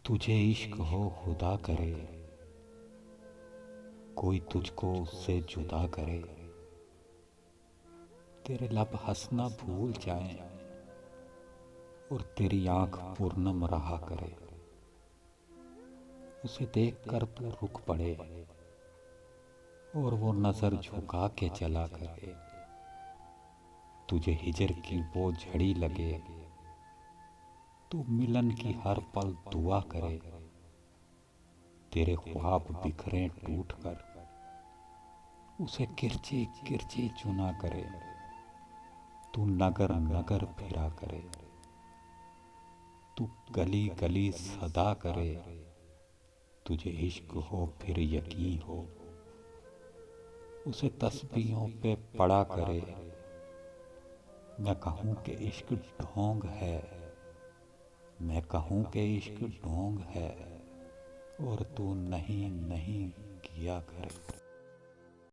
तुझे इश्क हो खुदा करे, कोई तुझको उससे जुदा करे। तेरे लब हंसना भूल जाएं और तेरी आंख पूर्णम रहा करे। उसे देख कर तू रुक पड़े और वो नजर झुका के चला करे। तुझे हिजर की वो झड़ी लगे, तू मिलन की हर पल दुआ करे। तेरे ख्वाब बिखरे टूट कर उसे किरची किरची चुना करे। तू नगर नगर फिरा करे, तू गली गली सदा करे। तुझे इश्क हो फिर यकीन हो, उसे तस्बीहों पे पड़ा करे। मैं कहूँ कि इश्क ढोंग है, मैं कहूँ कि इश्क ढोंग है और तू नहीं नहीं किया करे।